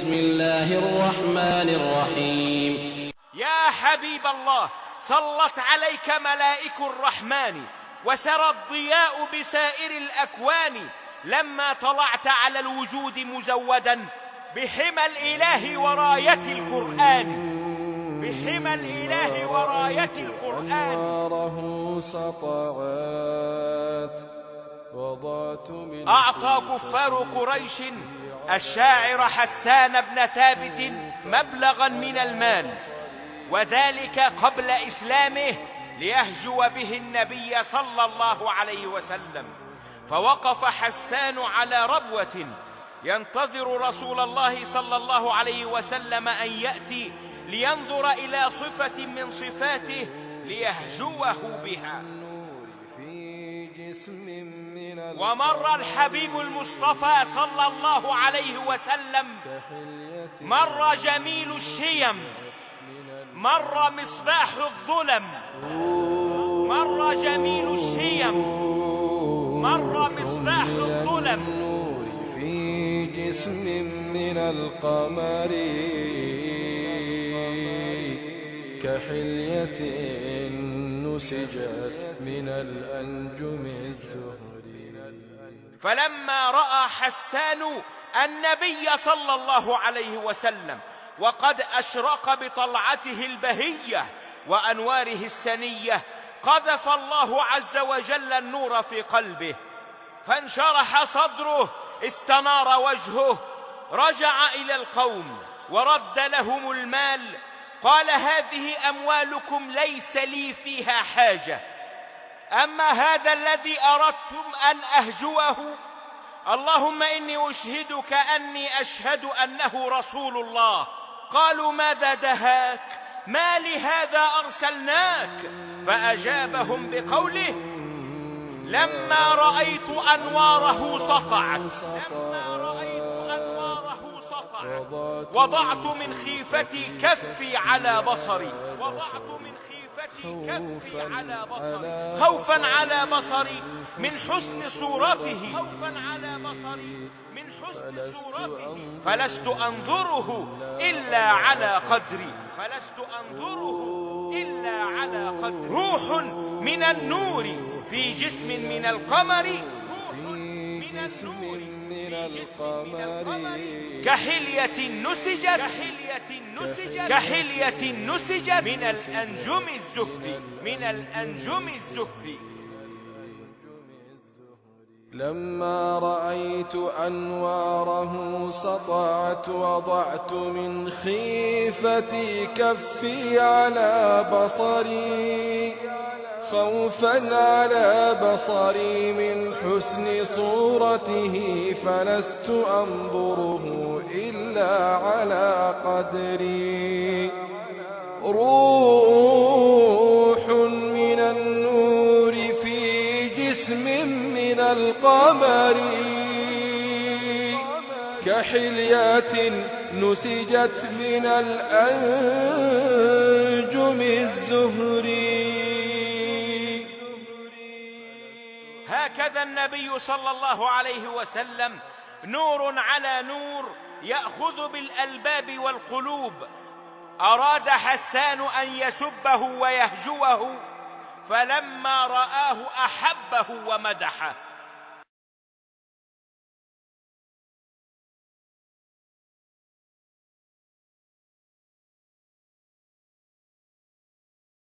بسم الله الرحمن الرحيم. يا حبيب الله، صلت عليك ملائك الرحمن وسرى الضياء بسائر الأكوان لما طلعت على الوجود مزودا بحمى الإله وراية القرآن، بحمى الإله وراية القرآن. أعطى كفار قريش الشاعر حسان بن ثابت مبلغا من المال، وذلك قبل إسلامه، ليهجو به النبي صلى الله عليه وسلم. فوقف حسان على ربوة ينتظر رسول الله صلى الله عليه وسلم أن يأتي لينظر إلى صفة من صفاته ليهجوه بها. ومر الحبيب المصطفى صلى الله عليه وسلم، مر جميل الشيم، مر مصباح الظلم، مر جميل الشيم، مر مصباح الظلم في جسم من القمر كحلية نسجت من الأنجم الزهري. فلما رأى حسان النبي صلى الله عليه وسلم وقد أشرق بطلعته البهية وأنواره السنية، قذف الله عز وجل النور في قلبه، فانشرح صدره، استنار وجهه، رجع إلى القوم ورد لهم المال. قال: هذه أموالكم ليس لي فيها حاجة، أما هذا الذي أردتم أن أهجوه، اللهم إني أشهدك أني أشهد أنه رسول الله. قالوا: ماذا دهاك؟ ما لهذا أرسلناك؟ فأجابهم بقوله: لما رأيت أنواره سطعت، وضعت من خيفتي كفي على بصري، خوفا على بصري من حسن صورته، فلست أنظره إلا على قدري، روح من النور في جسم من القمر، كحلية نسجت من الأنجم الزهري، من الأنجم الزهري. لما رأيت أنواره سطعت، وضعت من خيفتي كفي على بصري، خوفا على بصري من حسن صورته، فلست أنظره إلا على قدري. روح من النور في جسم من القمر كحلية نسجت من الأنجم الزهري. هكذا النبي صلى الله عليه وسلم، نور على نور يأخذ بالألباب والقلوب. أراد حسان أن يسبه ويهجوه، فلما رآه أحبه ومدحه.